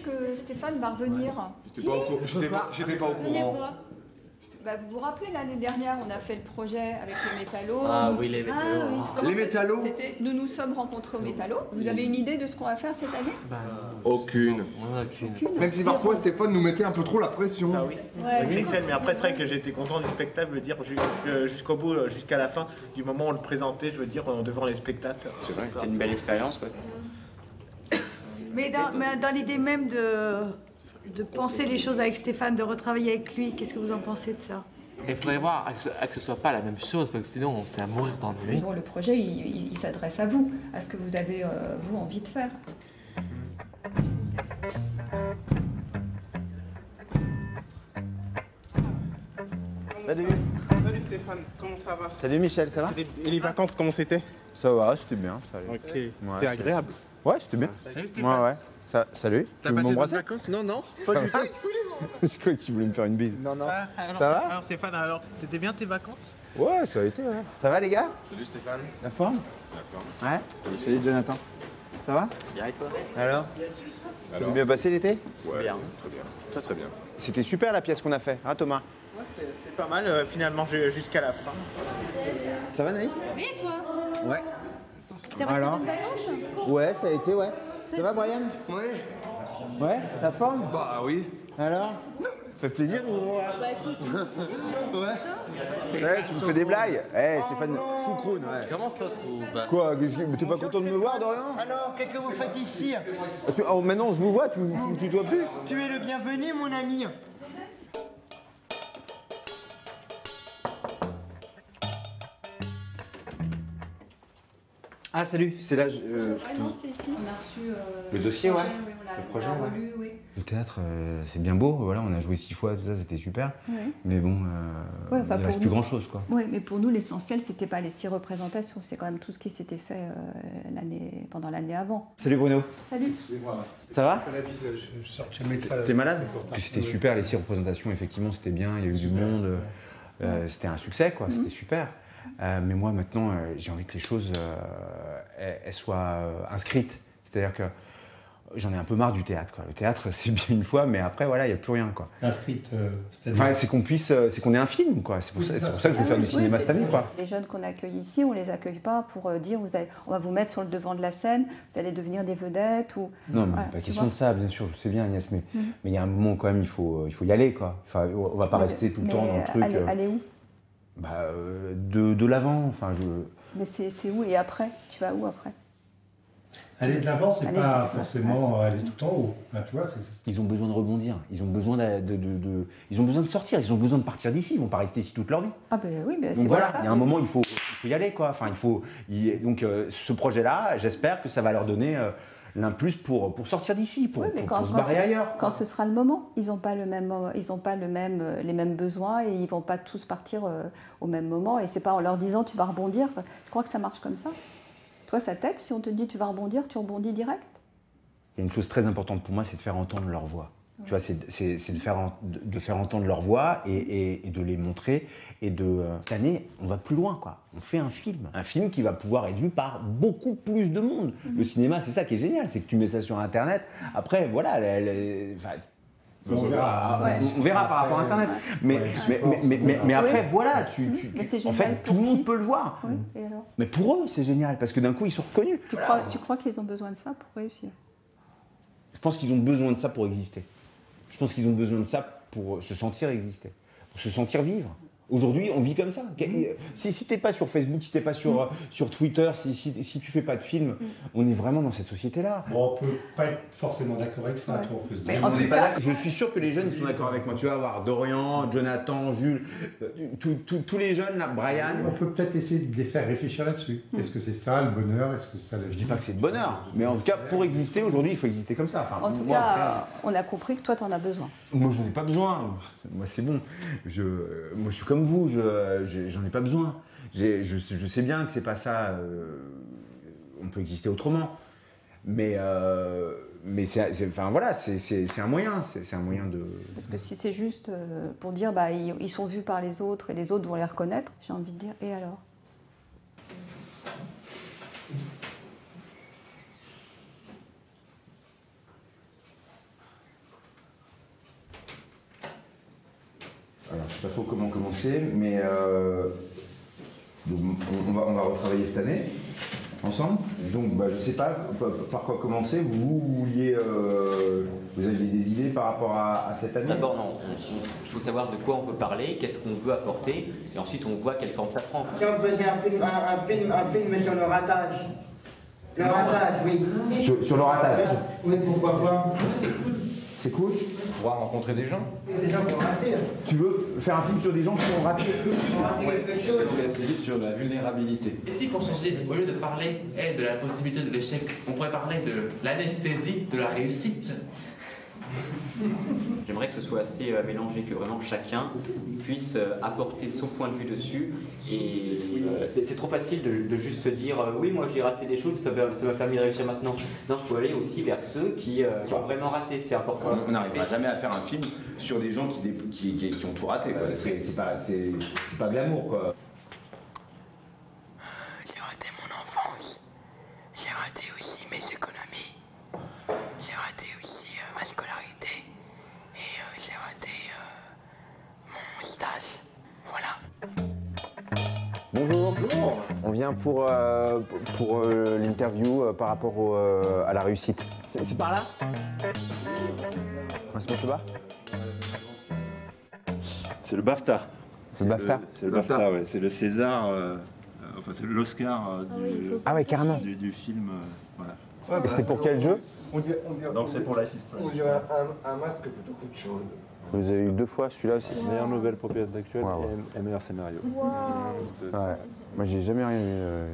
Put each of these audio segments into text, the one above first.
que Stéphane va revenir. J'étais pas au courant. Bah, vous vous rappelez, l'année dernière, on a fait le projet avec les métallos. Ah oui, les métallos. Comment Les métallos Nous nous sommes rencontrés aux métallos. Vous avez une idée de ce qu'on va faire cette année? Aucune. Même si parfois Stéphane nous mettait un peu trop la pression. Ah oui, Christelle, mais après c'est vrai que j'étais content du spectacle, je veux dire, jusqu'au bout, jusqu'à la fin, du moment où on le présentait, je veux dire, devant les spectateurs. C'est vrai, c'était une belle expérience. Ouais. Mais dans l'idée même de penser les choses avec Stéphane, de retravailler avec lui, qu'est-ce que vous en pensez de ça? Il faudrait voir que ce soit pas la même chose, parce que sinon c'est à mourir d'ennui. Bon, le projet, il s'adresse à vous, à ce que vous avez, vous, envie de faire. Salut. Salut Stéphane, comment ça va? Salut Michel, ça va? Et les vacances, comment c'était? Ça va, c'était bien. Ça allait. Ok, Ouais, c'était agréable. Ouais, c'était bien. Salut Stéphane. Ouais. Salut. T'as Tu veux passé de bonnes m'embrasser? vacances? Non, non, pas du tout. Je croyais que tu voulais me faire une bise. Non, non. Ça va? Alors Stéphane, c'était bien tes vacances? Ouais, ça a été, ouais. Ça va les gars? Salut Stéphane. La forme? Ouais. Salut Jonathan. Ça va? Bien et toi? Alors? Ça s'est bien passé l'été? Ouais, Bien. très bien. Très très bien. C'était super la pièce qu'on a fait, hein Thomas? Ouais, c'est pas mal, finalement, jusqu'à la fin. Ça va Naïs? Oui, et toi? Ouais. T'as passé Alors? de bonnes vacances? Ouais, ça a été, ouais. Ça va Brian? Ouais. Ouais, la forme? Bah oui. Alors? Ça fait plaisir de vous revoir. Bah écoute, Ouais. Ouais, tu me fais des blagues. Eh, Stéphane Choucroune, ouais. Comment se retrouve? Quoi? T'es pas content de me voir, Dorian? Alors, qu'est-ce que vous faites ici? Oh, maintenant on se vous voit, tu me tutoies plus? Tu es le bienvenu, mon ami. Ah, salut, c'est là. Non, c'est ici. On a reçu Le dossier, ouais. Oui, Le projet, on l'a ouais. relu, oui. Le théâtre, c'est bien beau, voilà, on a joué 6 fois, tout ça, c'était super. Ouais. Mais bon, Ouais, enfin, il pour reste plus nous- grand chose, quoi. Oui, mais pour nous, l'essentiel, c'était pas les 6 représentations, c'est quand même tout ce qui s'était fait pendant l'année avant. Salut Bruno. Salut. Ça va? Je sors jamais de ça. T'es malade? Parce que c'était super, les 6 représentations, effectivement, c'était bien, il y a eu du monde, c'était un succès, quoi, c'était super. Mais moi, maintenant, j'ai envie que les choses elles soient inscrites. C'est-à-dire que j'en ai un peu marre du théâtre, quoi. Le théâtre, c'est bien une fois, mais après, voilà, il n'y a plus rien, quoi. Inscrite, c'est-à-dire. Enfin, c'est qu'on ait un film, quoi. C'est pour ça que je veux faire du cinéma cette année, quoi. Les jeunes qu'on accueille ici, on les accueille pas pour dire on va vous mettre sur le devant de la scène, vous allez devenir des vedettes ou. Non, mais Voilà, pas tu question vois. de ça, bien sûr, je sais bien, Agnès, mais il y a un moment quand même, il faut y aller, quoi. Enfin, on va pas rester tout le temps dans le truc. Aller où? Bah, de l'avant, enfin, Mais c'est où et après? Tu vas où après? Aller de l'avant, c'est Aller pas tout- forcément aller tout en haut. Là, tu vois, Ils ont besoin de rebondir, ils ont besoin ils ont besoin de sortir, ils ont besoin de partir d'ici, ils vont pas rester ici toute leur vie. Ah ben oui, mais c'est Donc pour voilà, ça. il y a un moment, il faut y aller, quoi. Enfin, donc ce projet-là, j'espère que ça va leur donner l'impulse pour sortir d'ici, pour Oui, mais se barrer ailleurs. Quand ce sera le moment, ils n'ont pas les mêmes besoins et ils vont pas tous partir au même moment. Et c'est pas en leur disant tu vas rebondir. Je crois que ça marche comme ça. Toi, ça t'aide si on te dit tu vas rebondir, tu rebondis direct. Il y a une chose très importante pour moi, c'est de faire entendre leur voix. Tu vois, c'est de faire entendre leur voix et de les montrer. Et cette année, on va plus loin, quoi. On fait un film qui va pouvoir être vu par beaucoup plus de monde. Le cinéma, c'est ça qui est génial, c'est que tu mets ça sur Internet. Après, voilà, on verra par rapport à Internet. Mais après, voilà, Mais c'est en génial fait, tout pour le monde qui? peut le voir. Oui, et alors? Mais pour eux, c'est génial, parce que d'un coup, ils sont reconnus. Tu crois qu'ils ont besoin de ça pour réussir? Je pense qu'ils ont besoin de ça pour exister. Je pense qu'ils ont besoin de ça pour se sentir exister, pour se sentir vivre. Aujourd'hui, on vit comme ça. Si t'es pas sur Facebook, si t'es pas sur Twitter, si tu fais pas de film, on est vraiment dans cette société-là. Bon, on peut pas être forcément d'accord avec ça, Ouais. toi, on peut se Mais dire. en On tout est pas cas- là. Je suis sûr que les jeunes ils sont d'accord avec moi. Tu vas voir Dorian, Jonathan, Jules, tous les jeunes là, Brian. On peut peut-être essayer de les faire réfléchir là-dessus. Est-ce que c'est ça le bonheur? Est-ce que c'est ça la vie? Je dis pas que c'est de bonheur, mais en tout cas, pour exister aujourd'hui, il faut exister comme ça. Enfin, En tout moi, cas, on a compris que toi, tu en as besoin. moi, j'en ai pas besoin. Moi, c'est bon. Moi, je suis comme vous. J'en ai pas besoin. Je sais bien que c'est pas ça. On peut exister autrement. Mais enfin voilà, c'est un moyen. C'est un moyen de. Parce que si c'est juste pour dire bah ils sont vus par les autres et les autres vont les reconnaître, j'ai envie de dire et alors? sais pas trop comment commencer, mais donc, on va retravailler cette année ensemble. Donc je sais pas par quoi commencer. Vous vouliez, vous aviez des idées par rapport à cette année? D'abord non, il faut savoir de quoi on veut parler, qu'est-ce qu'on veut apporter, et ensuite on voit quelle forme ça prend. Si on faisait un film sur le ratage. Le ratage, oui. Sur le ratage. Oui, pourquoi pas? C'est cool. Pouvoir rencontrer des gens. Des gens qui ont raté. Tu veux faire un film sur des gens qui ont raté? On va essayer sur la vulnérabilité. Et si pour changer, au lieu de parler de la possibilité de l'échec, on pourrait parler de l'anesthésie de la réussite? J'aimerais que ce soit assez mélangé, que vraiment chacun puisse apporter son point de vue dessus. Et c'est trop facile de juste dire oui, moi j'ai raté des choses, ça m'a permis de réussir maintenant. Non, il faut aller aussi vers ceux qui ont vraiment raté, c'est important. On n'arrivera jamais à faire un film sur des gens qui ont tout raté. C'est pas glamour, quoi. J'ai raté mon enfance. J'ai raté aussi mes économies. J'ai raté aussi ma scolarité. Et j'ai raté mon stage. Voilà. Bonjour. On vient pour l'interview par rapport à la réussite. C'est par là? C'est bon, tu vas? C'est le BAFTA. C'est le BAFTA? C'est le BAFTA, ouais. C'est le César, enfin c'est l'Oscar du film. Voilà. Et c'était pour quel jeu? Donc c'est pour Life is Strange. On dirait un masque plutôt qu'autre chose. Vous avez eu 2 fois celui-là aussi? Meilleure nouvelle pour pièce d'actuel et meilleur scénario. Ouais. Moi j'ai jamais rien eu.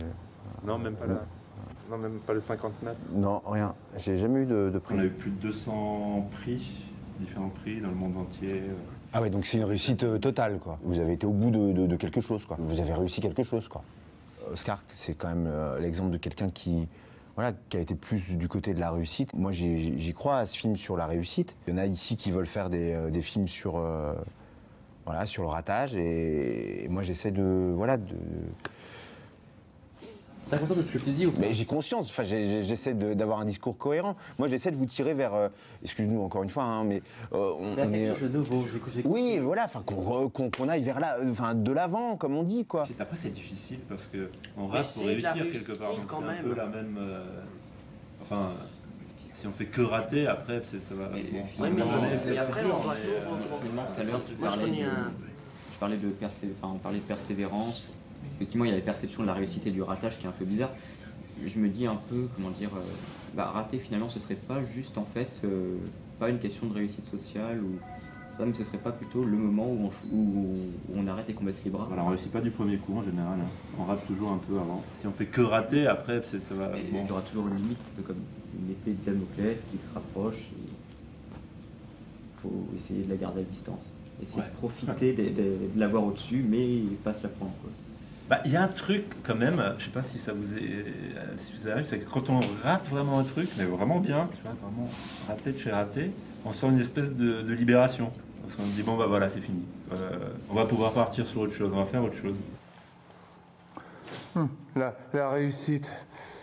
Non, même pas non, même pas le 50 mètres. Non, rien. J'ai jamais eu de prix. On a eu plus de 200 prix, différents prix dans le monde entier. Ah ouais, donc c'est une réussite totale, quoi. Vous avez été au bout de quelque chose, quoi. Vous avez réussi quelque chose, quoi. Oscar, c'est quand même l'exemple de quelqu'un qui a été plus du côté de la réussite. Moi, j'y crois à ce film sur la réussite. Il y en a ici qui veulent faire des films sur le ratage, et moi, j'essaie de. T'as conscience de ce que tu dis ou pas? Mais j'ai conscience, enfin, j'essaie d'avoir un discours cohérent. Moi, j'essaie de vous tirer vers, excuse-nous encore une fois, hein, mais on est... Oui, voilà, enfin, qu'on aille vers là, enfin, de l'avant, comme on dit, quoi. Après, c'est difficile parce qu'on rate pour réussir quelque part. Donc c'est un peu la même... Enfin, si on fait que rater, après, ça va... Je parlais de persévérance. Effectivement, il y a la perception de la réussite et du ratage qui est un peu bizarre. Je me dis un peu, rater finalement, ce serait pas juste en fait, pas une question de réussite sociale ou ça, mais ce serait pas plutôt le moment où on arrête et qu'on baisse les bras. Voilà, on réussit pas du premier coup en général, hein. On rate toujours un peu avant. Si on fait que rater, après, ça va... Il y aura toujours une limite, un peu comme une épée de Damoclès qui se rapproche. Il faut essayer de la garder à distance. Essayer de profiter de l'avoir au-dessus, mais pas se la prendre, quoi. Il y a un truc quand même, je sais pas si ça vous arrive, c'est que quand on rate vraiment un truc, mais vraiment bien, tu vois, vraiment raté de chez raté, on sent une espèce de libération. Parce qu'on se dit, bon bah voilà, c'est fini. On va pouvoir partir sur autre chose, on va faire autre chose. La réussite,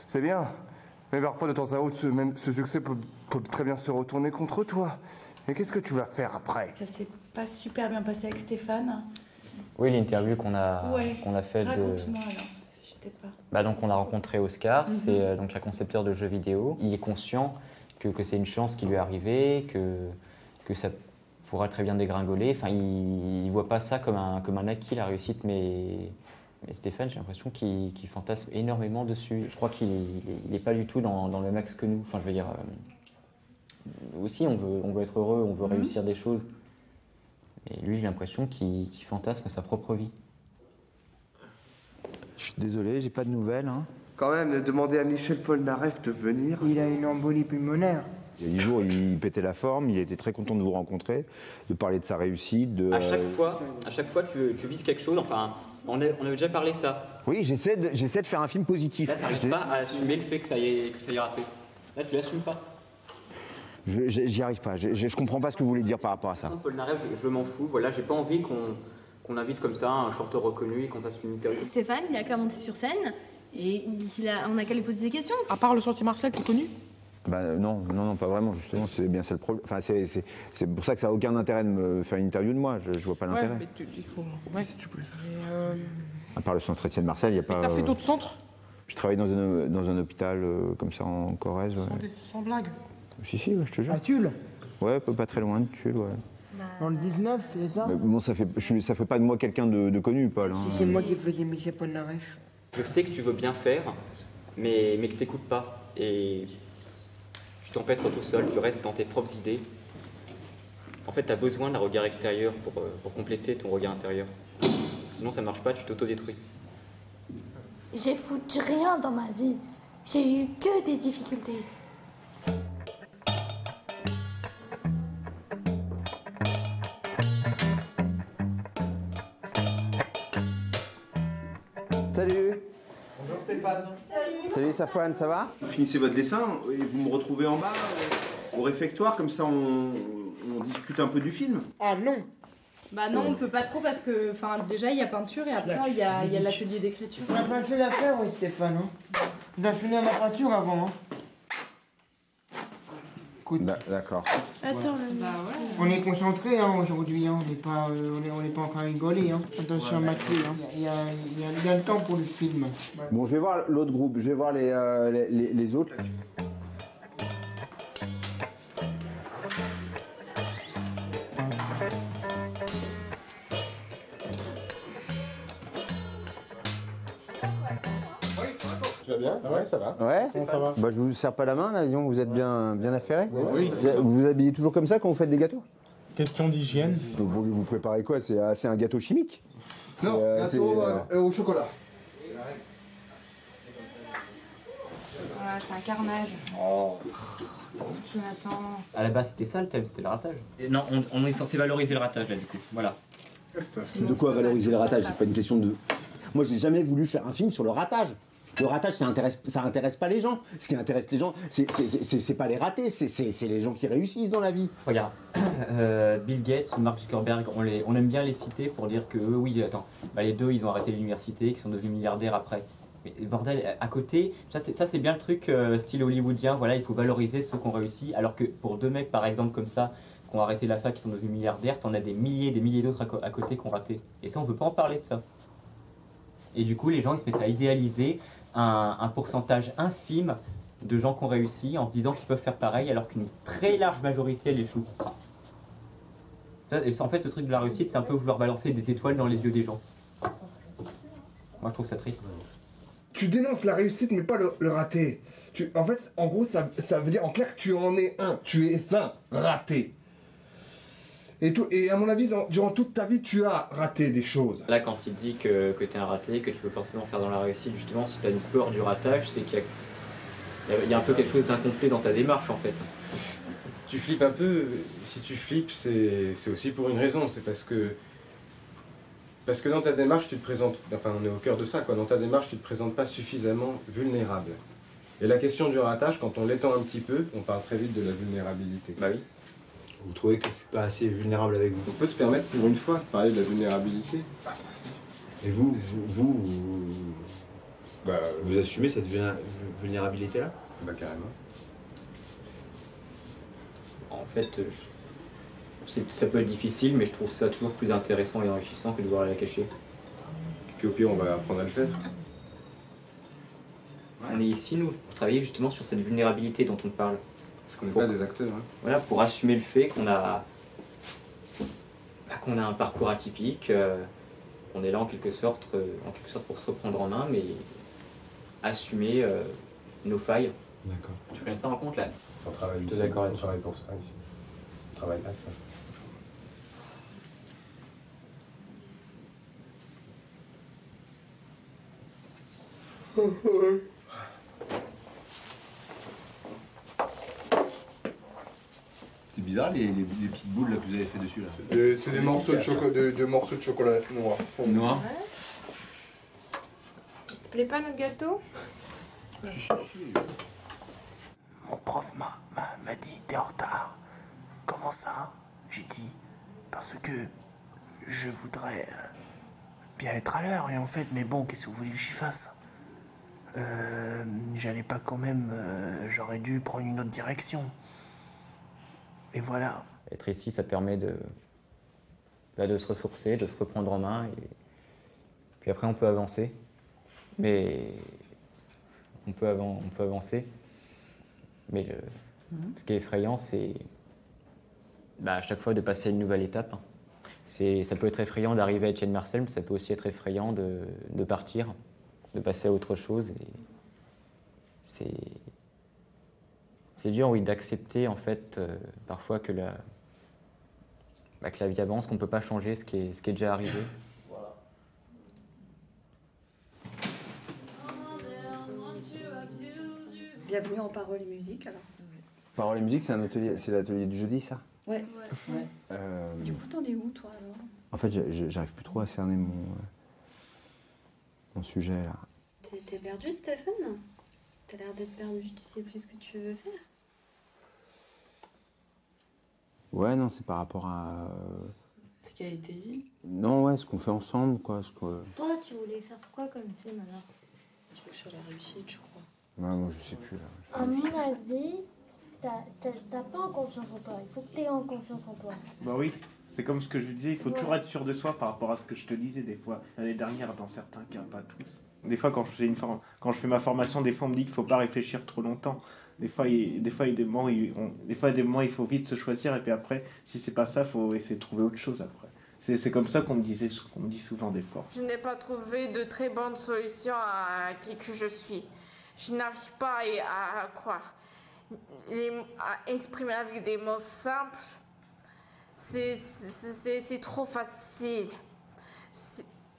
c'est bien. Mais parfois, de temps à autre, ce succès peut très bien se retourner contre toi. Et qu'est-ce que tu vas faire après? Ça s'est pas super bien passé avec Stéphane. Oui, l'interview qu'on a faite de... Raconte-moi alors, j'étais pas... Donc on a rencontré Oscar, c'est donc un concepteur de jeux vidéo. Il est conscient que c'est une chance qui lui est arrivée, que ça pourra très bien dégringoler. Enfin, il voit pas ça comme un acquis, la réussite, mais Stéphane, j'ai l'impression qu'il fantasme énormément dessus. Je crois qu'il n'est pas du tout dans le même axe que nous. Enfin, je veux dire, aussi on veut être heureux, on veut réussir des choses. Et lui, j'ai l'impression qu'il fantasme sa propre vie. Je suis désolé, j'ai pas de nouvelles. Hein. Quand même, demander à Michel Polnareff de venir. Il a une embolie pulmonaire. Il y a 10 jours, il pétait la forme, il était très content de vous rencontrer, de parler de sa réussite. À chaque fois, tu vises quelque chose. Enfin, on avait déjà parlé ça. Oui, j'essaie de faire un film positif. Là, t'arrives pas à assumer le fait que ça y est raté. Là, tu l'assumes pas. J'y arrive pas. Je comprends pas ce que vous voulez dire par rapport à ça. Polnareff, je m'en fous. Voilà, j'ai pas envie qu'on invite comme ça un chanteur reconnu et qu'on fasse une interview. Stéphane, il a qu'à monter sur scène et on a qu'à lui poser des questions. À part le chantier Martial, t'es connu? Bah non, pas vraiment, justement, c'est bien ça le problème. Enfin, c'est pour ça que ça n'a aucun intérêt de me faire une interview de moi, je vois pas l'intérêt. Ouais, mais il faut... Ouais, si tu peux. À part le centre Étienne Marcel, il n'y a pas... T'as fait d'autres centres? Je travaille dans un hôpital comme ça en Corrèze. Ouais. Sans blague. Si, ouais, je te jure. À Tulle? Ouais, pas très loin de Tulle, ouais. Dans le 19, c'est ça? Mais bon, ça fait pas de moi quelqu'un de connu, Paul. Hein. Si c'est moi qui faisais mes Polnareff. Je sais que tu veux bien faire, mais que t'écoutes pas. Et tu t'empêtres tout seul, tu restes dans tes propres idées. En fait, t'as besoin d'un regard extérieur pour compléter ton regard intérieur. Sinon, ça marche pas, tu t'autodétruis. J'ai foutu rien dans ma vie. J'ai eu que des difficultés. Salut. Bonjour Stéphane. Salut Safouane, ça va? Vous finissez votre dessin et vous me retrouvez en bas au réfectoire, comme ça on discute un peu du film. Ah non. Bah non, on peut pas trop parce que, enfin, déjà il y a peinture et après il y a l'atelier d'écriture. On a plein de choses à faire, oui, Stéphane. Hein. On a fini ma peinture avant. Hein. D'accord. Attends, On est concentré hein, aujourd'hui, hein. On n'est pas en train de rigoler. Hein. Attention Mathieu, hein. Il y a le temps pour le film. Bon, je vais voir l'autre groupe, je vais voir les autres. Tu vas bien? Ouais, ça va. Ouais. Comment ça va? Bah, je vous serre pas la main, là, disons, vous êtes bien affairés. Oui. Vous vous habillez toujours comme ça quand vous faites des gâteaux? Question d'hygiène. Vous préparez quoi? C'est un gâteau chimique? Non, gâteau au chocolat. Voilà, c'est un carnage. Oh. Jonathan. À la base, c'était ça le thème, c'était le ratage. Et non, on est censé valoriser le ratage là, du coup. Voilà. De quoi valoriser le ratage? C'est pas une question de... Moi, j'ai jamais voulu faire un film sur le ratage. Le ratage, ça intéresse pas les gens. Ce qui intéresse les gens, c'est pas les ratés, c'est les gens qui réussissent dans la vie. Regarde, Bill Gates ou Mark Zuckerberg, on aime bien les citer pour dire que oui, attends, bah les deux, ils ont arrêté l'université, qu'ils sont devenus milliardaires après. Mais bordel, à côté, ça c'est bien le truc style hollywoodien, voilà, il faut valoriser ceux qui ont réussi, alors que pour deux mecs, par exemple, comme ça, qui ont arrêté la fac, qui sont devenus milliardaires, t'en as des milliers d'autres à côté qui ont raté. Et ça, on veut pas en parler de ça. Et du coup, les gens, ils se mettent à idéaliser un pourcentage infime de gens qui ont réussi en se disant qu'ils peuvent faire pareil alors qu'une très large majorité elle échoue. Et en fait, ce truc de la réussite, c'est un peu vouloir balancer des étoiles dans les yeux des gens. Moi, je trouve ça triste. Tu dénonces la réussite mais pas le raté. En fait, en gros, ça veut dire en clair que tu en es un. Tu es un raté. Et à mon avis, durant toute ta vie, tu as raté des choses. Là, quand il dit que tu es un raté, que tu veux forcément faire dans la réussite, justement, si tu as une peur du ratage, c'est qu'il y a un peu quelque chose d'incomplet dans ta démarche, en fait. Tu flippes un peu. Si tu flippes, c'est aussi pour une raison. C'est parce que dans ta démarche, tu te présentes... Enfin, on est au cœur de ça, quoi. Dans ta démarche, tu te présentes pas suffisamment vulnérable. Et la question du ratage, quand on l'étend un petit peu, on parle très vite de la vulnérabilité. Bah oui. Vous trouvez que je suis pas assez vulnérable avec vous? On peut se permettre pour une fois de parler de la vulnérabilité. Et vous assumez cette vulnérabilité-là? Bah carrément. En fait, ça peut être difficile, mais je trouve ça toujours plus intéressant et enrichissant que de devoir la cacher. Puis au pire, on va apprendre à le faire. On est ici, nous, pour travailler justement sur cette vulnérabilité dont on parle. Parce qu'on n'est pas des acteurs. Hein. Voilà, pour assumer le fait qu'on a un parcours atypique, qu'on est là en quelque sorte pour se reprendre en main, mais assumer nos failles. D'accord. Tu prends ça en compte là? On travaille ici. D'accord. On travaille pour ça ici. On travaille pas ça. C'est bizarre les petites boules là, que vous avez fait dessus là. C'est des morceaux de morceaux de chocolat noir. Noir. Ça te plaît pas notre gâteau? Mon prof m'a dit t'es en retard. Comment ça? J'ai dit parce que je voudrais bien être à l'heure et en fait mais bon qu'est-ce que vous voulez que j'y fasse? j'allais pas quand même, j'aurais dû prendre une autre direction. Et voilà. Être ici, ça permet de se ressourcer, de se reprendre en main, et puis après on peut avancer. Mais on peut avancer. Mais ce qui est effrayant, c'est à chaque fois de passer à une nouvelle étape. Ça peut être effrayant d'arriver à Etienne Marcel, mais ça peut aussi être effrayant de partir, de passer à autre chose. Et c'est dur, oui, d'accepter en fait parfois que la vie avance, qu'on ne peut pas changer ce qui est déjà arrivé. Bienvenue en Paroles et Musique alors. Paroles et Musique, c'est l'atelier du jeudi, ça? Ouais. Du coup, t'en es où toi alors? En fait, j'arrive plus trop à cerner mon sujet là. T'es perdu, Stéphane? T'as l'air d'être perdu, tu sais plus ce que tu veux faire. Ouais, non, c'est par rapport à... Ce qui a été dit. Non, ouais, ce qu'on fait ensemble, quoi. Toi, tu voulais faire quoi comme film alors? Sur la réussite, je crois. Ouais, moi, je sais plus là. À mon avis, t'as pas en confiance en toi. Il faut que t'aies en confiance en toi. Bah oui, c'est comme ce que je disais, il faut toujours être sûr de soi par rapport à ce que je te disais des fois. L'année dernière, dans certains cas, pas tous. Des fois, quand je fais ma formation, des fois on me dit qu'il faut pas réfléchir trop longtemps. Des fois, il y a des moments, il faut vite se choisir et puis après, si c'est pas ça, il faut essayer de trouver autre chose après. C'est comme ça qu'on me dit souvent des fois. Je n'ai pas trouvé de très bonne solution à qui que je suis. Je n'arrive pas à croire. À exprimer avec des mots simples, c'est trop facile.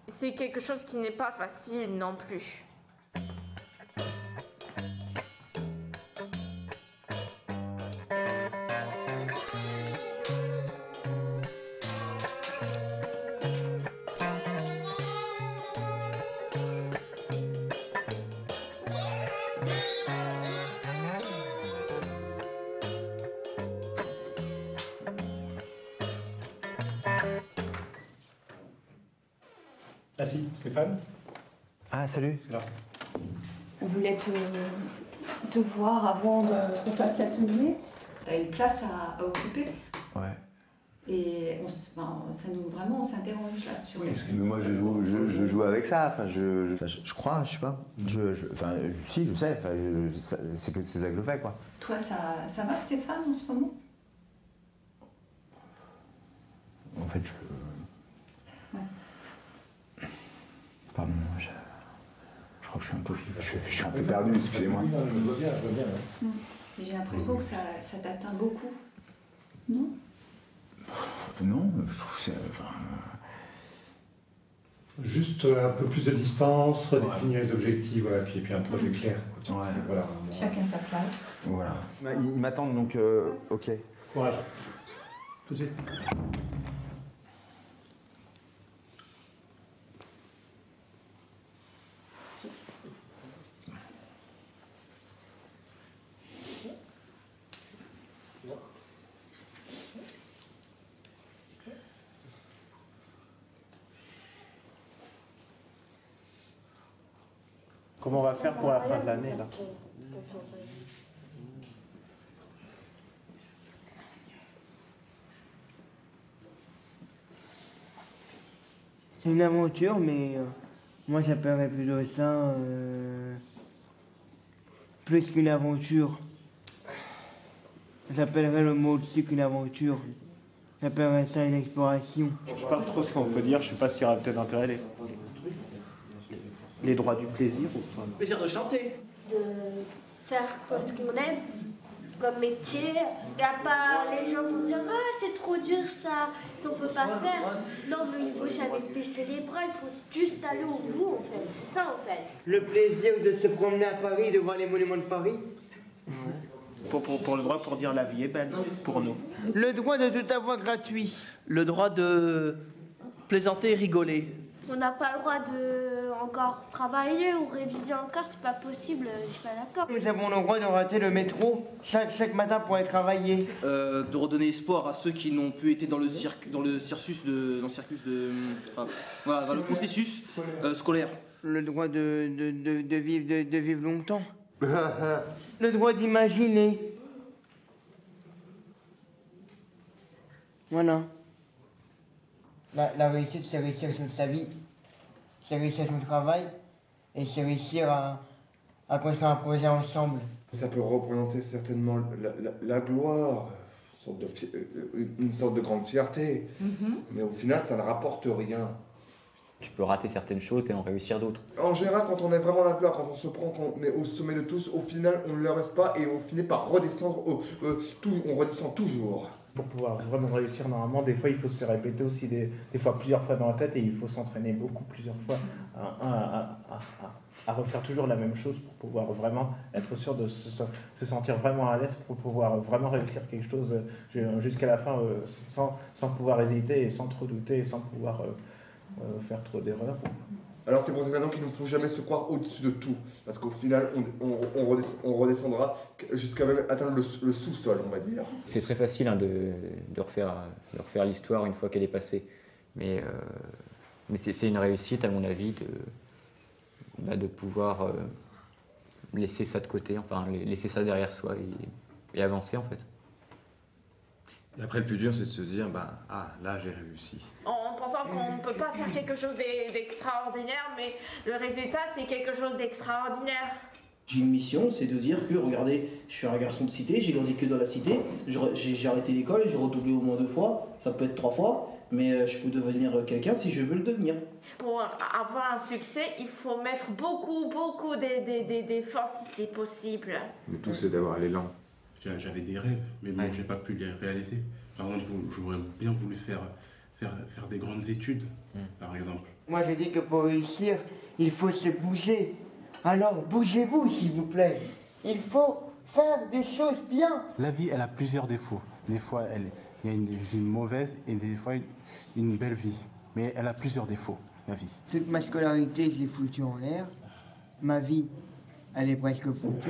C'est quelque chose qui n'est pas facile non plus. Ah si, Stéphane. Ah, salut. C'est là. On voulait te voir avant qu'on fasse l'atelier. T'as une place à occuper. Ouais. Et on s'interroge là sur... Mais moi, je joue avec ça. Enfin, je crois, je sais pas. Si, je sais. Enfin, c'est ça que je fais, quoi. Toi, ça va, Stéphane, en ce moment? En fait, Pardon, je crois que je suis un peu perdu, excusez-moi. Je vois bien. Mais j'ai l'impression que ça t'atteint beaucoup. Non? Non, je trouve que c'est... Juste un peu plus de distance, redéfinir les objectifs, voilà, puis un projet clair. Ouais. Voilà. Chacun sa place. Voilà. Ils m'attendent, donc ok. Courage. Tout de suite. Comment on va faire pour la fin de l'année là? C'est une aventure, mais moi j'appellerais plutôt ça plus qu'une aventure. J'appellerais le mot aussi qu'une aventure. J'appellerais ça une exploration. Je sais pas trop ce qu'on peut dire, je sais pas s'il y aura peut-être intérêt les droits du plaisir ou soit. Plaisir de chanter. De faire ce qu'on aime comme métier. Il n'y a pas les gens pour dire « Ah, c'est trop dur ça, on peut pas faire ». Non, mais il faut jamais baisser les bras, il faut juste aller au bout en fait. C'est ça en fait. Le plaisir de se promener à Paris, de voir les monuments de Paris. Pour le droit pour dire la vie est belle, pour nous. Le droit de tout avoir gratuit. Le droit de plaisanter et rigoler. On n'a pas le droit de encore travailler ou réviser encore, c'est pas possible, je suis pas d'accord. Nous avons le droit de rater le métro chaque matin pour aller travailler. De redonner espoir à ceux qui n'ont plus été dans le processus scolaire. Le droit de vivre longtemps. Le droit d'imaginer. Voilà. La réussite, c'est réussir sur sa vie, c'est réussir son travail, et c'est réussir à construire un projet ensemble. Ça peut représenter certainement la gloire, une sorte de grande fierté, mais au final, ça ne rapporte rien. Tu peux rater certaines choses et en réussir d'autres. En général, quand on est vraiment la gloire, quand on se prend, quand on est au sommet de tous, au final, on ne le reste pas et on finit par redescendre, on redescend toujours. Pour pouvoir vraiment réussir normalement, des fois il faut se répéter aussi des fois plusieurs fois dans la tête et il faut s'entraîner beaucoup plusieurs fois à refaire toujours la même chose pour pouvoir vraiment être sûr de se sentir vraiment à l'aise pour pouvoir vraiment réussir quelque chose jusqu'à la fin sans pouvoir hésiter et sans trop douter et sans pouvoir faire trop d'erreurs. Alors c'est pour cette raison qu'il ne faut jamais se croire au-dessus de tout, parce qu'au final on redescendra jusqu'à même atteindre le sous-sol, on va dire. C'est très facile hein, de refaire l'histoire une fois qu'elle est passée, mais c'est une réussite à mon avis de pouvoir laisser ça de côté, enfin laisser ça derrière soi et avancer en fait. Et après le plus dur c'est de se dire là j'ai réussi. En pensant qu'on ne peut pas faire quelque chose d'extraordinaire, mais le résultat c'est quelque chose d'extraordinaire. J'ai une mission, c'est de dire que, regardez, je suis un garçon de cité, j'ai grandi que dans la cité, j'ai arrêté l'école, j'ai redoublé au moins 2 fois, ça peut être 3 fois, mais je peux devenir quelqu'un si je veux le devenir. Pour avoir un succès, il faut mettre beaucoup d'efforts si c'est possible. Le tout c'est d'avoir l'élan. J'avais des rêves, mais bon, j'ai pas pu les réaliser. Par exemple, j'aurais bien voulu faire des grandes études, par exemple. Moi, je dis que pour réussir, il faut se bouger. Alors, bougez-vous, s'il vous plaît. Il faut faire des choses bien. La vie, elle a plusieurs défauts. Des fois, il y a une vie mauvaise et des fois, une belle vie. Mais elle a plusieurs défauts, la vie. Toute ma scolarité, je l'ai foutue en l'air. Ma vie, elle est presque foutue.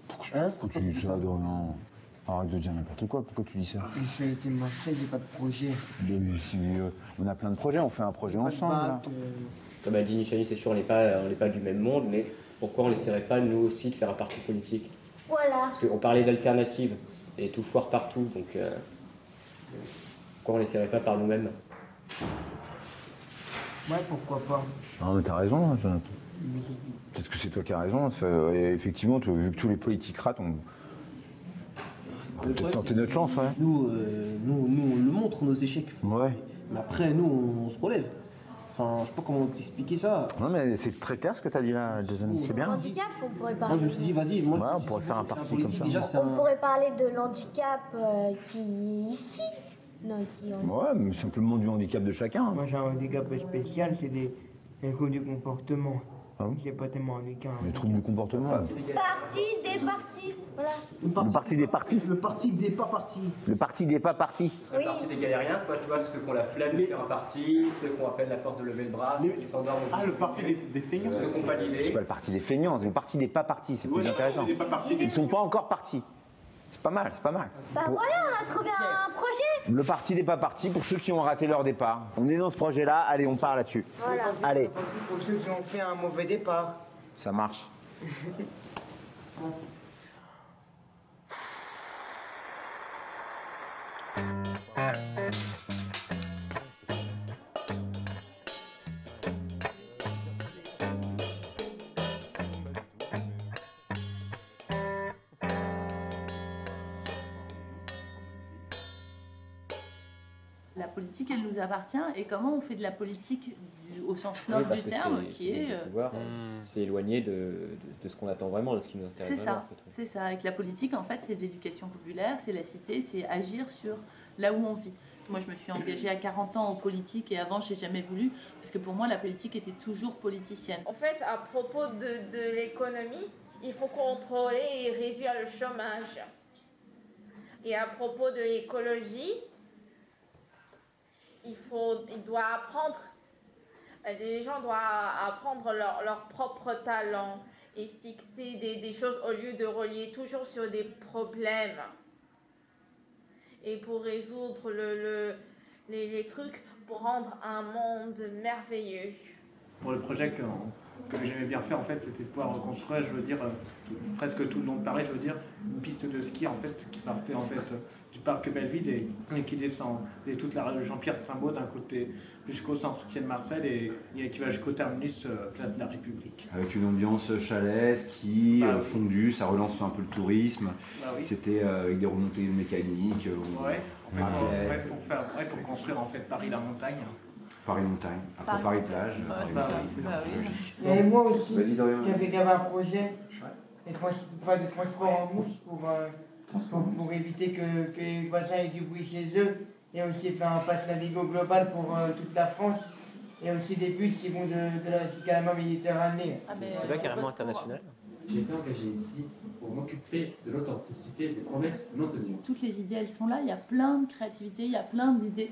Pourquoi tu dis ça, Dorian? Arrête de dire n'importe quoi, pourquoi tu dis ça? Je suis été marché, j'ai pas de projet. Mais si, on a plein de projets, on fait un projet ensemble. Là. Comme a dit Nishani, c'est sûr, on n'est pas du même monde, mais pourquoi on n'essaierait pas, nous aussi, de faire un parti politique? Voilà. Parce qu'on parlait d'alternatives, et tout foire partout, donc pourquoi on n'essaierait pas par nous-mêmes? Ouais, pourquoi pas. Non, mais t'as raison, Jonathan. Peut-être que c'est toi qui as raison. Effectivement, vu que tous les politiques ratent, on peut peut-être tenter notre chance, ouais. Nous, on le montre, nos échecs. Ouais. Mais après, nous, on se relève. Enfin, je sais pas comment t'expliquer ça. Non, mais c'est très clair ce que t'as dit là, Jason. C'est bien. Handicap, on pourrait parler. Moi, je me suis dit, vas-y, on pourrait faire un parti comme ça. Déjà, On pourrait parler de l'handicap qui est ici. Non, Ouais, mais c'est un peu le monde du handicap de chacun. Moi, j'ai un handicap spécial, c'est des troubles du comportement. Ah bon? J'ai pas tellement handicap. Les troubles du comportement. Parti des partis, voilà. Le parti des partis. Le parti des pas partis. Le parti des pas partis. Le parti des galériens, quoi, tu vois, ceux qui ont la flemme de faire un parti, ceux qui ont appelle la force de lever le bras, ceux qui s'endorment. Ah, le parti des feignants. Ceux qui n'ont pas d'idée. C'est pas le parti des feignants, c'est le parti des pas partis, c'est plus intéressant. Ils sont pas encore partis. C'est pas mal, c'est pas mal. Bah voilà, on a trouvé un projet. Le parti des pas partis pour ceux qui ont raté leur départ. On est dans ce projet-là, allez, on part là-dessus. Voilà. Allez. Pour ceux qui ont fait un mauvais départ. Ça marche. La politique, elle nous appartient, et comment on fait de la politique au sens noble du terme, qui est... C'est éloigné de ce qu'on attend vraiment, de ce qui nous intéresse C'est vraiment. ça, c'est ça. Avec la politique, en fait, c'est de l'éducation populaire, c'est la cité, c'est agir sur là où on vit. Moi, je me suis engagée à 40 ans en politique, et avant, je n'ai jamais voulu, parce que pour moi, la politique était toujours politicienne. En fait, à propos de l'économie, il faut contrôler et réduire le chômage. Et à propos de l'écologie, il doit apprendre, les gens doivent apprendre leur propre talent et fixer des choses au lieu de relier toujours sur des problèmes. Et pour résoudre les trucs, pour rendre un monde merveilleux. Pour le projet que j'aimais bien faire en fait, c'était de pouvoir reconstruire, je veux dire, presque tout le long de Paris, je veux dire, une piste de ski en fait qui partait en fait du parc Belleville et qui descend toute la rue de Jean-Pierre Trimbaud d'un côté jusqu'au centre Étienne Marcel et qui va jusqu'au terminus place de la République. Avec une ambiance chalet, ski, fondu, ça relance un peu le tourisme. C'était avec des remontées mécaniques. Pour construire en fait Paris la montagne. Paris-Montagne, après Paris-Plage. Et moi aussi, j'avais un projet de transport en mousse pour éviter que les voisins aient du bruit chez eux et aussi faire un pass Navigo global pour toute la France et aussi des bus qui vont de la carrément Méditerranée. C'est pas carrément international. J'ai été engagé ici pour m'occuper de l'authenticité des promesses non tenues. Toutes les idées, elles sont là. Il y a plein de créativité, il y a plein d'idées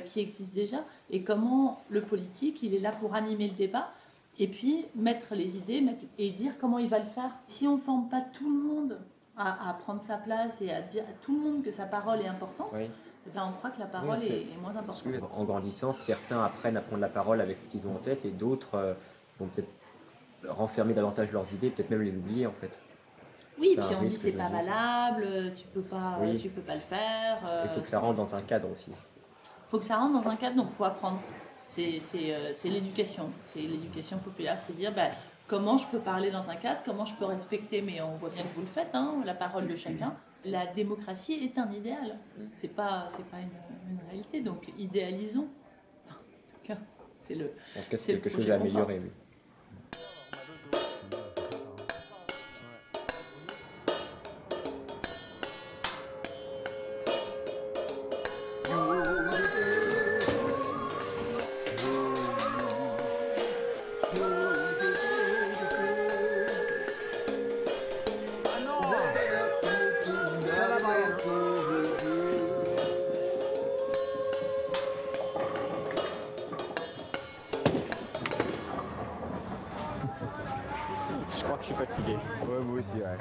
qui existent déjà. Et comment le politique, il est là pour animer le débat et puis mettre les idées et dire comment il va le faire. Si on ne forme pas tout le monde à prendre sa place et à dire à tout le monde que sa parole est importante, eh ben on croit que la parole est moins importante. En grandissant, certains apprennent à prendre la parole avec ce qu'ils ont en tête et d'autres vont peut-être renfermer davantage leurs idées, peut-être même les oublier en fait. Oui, puis on dit c'est pas valable, tu peux pas le faire. Il faut que ça rentre dans un cadre aussi. Il faut que ça rentre dans un cadre, donc il faut apprendre. C'est l'éducation, c'est l'éducation populaire, c'est dire comment je peux parler dans un cadre, comment je peux respecter, mais on voit bien que vous le faites, la parole de chacun. La démocratie est un idéal, c'est pas une réalité, donc idéalisons. Enfin, en tout cas, c'est quelque chose à améliorer. Oui. Je crois que je suis fatigué. Ouais, moi aussi, ouais.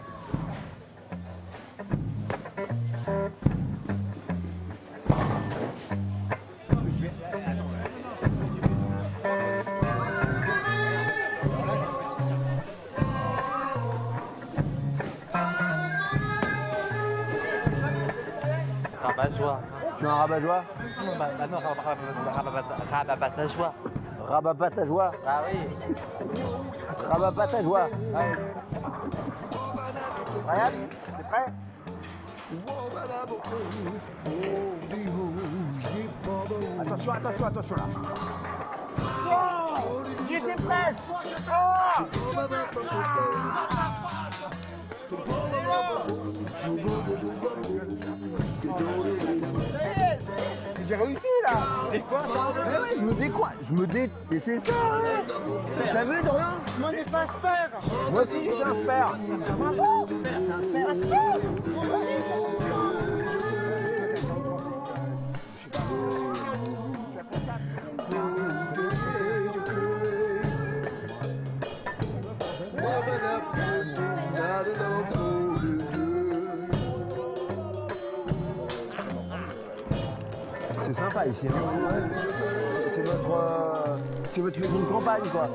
Rabat-joie. Tu es un rabat-joie? Non, rabat-joie. Rabat-joie? Ah oui. Rabat-joie. Regarde, c'est prêt? Attention là. Oh, j'étais prêt. J'ai réussi là. C'est quoi ça? Je me décoiffe. Et c'est ça. T'as vu Dorian? Moi j'ai pas peur. Moi aussi j'ai un père. C'est sympa ici, hein. C'est votre maison de campagne, quoi.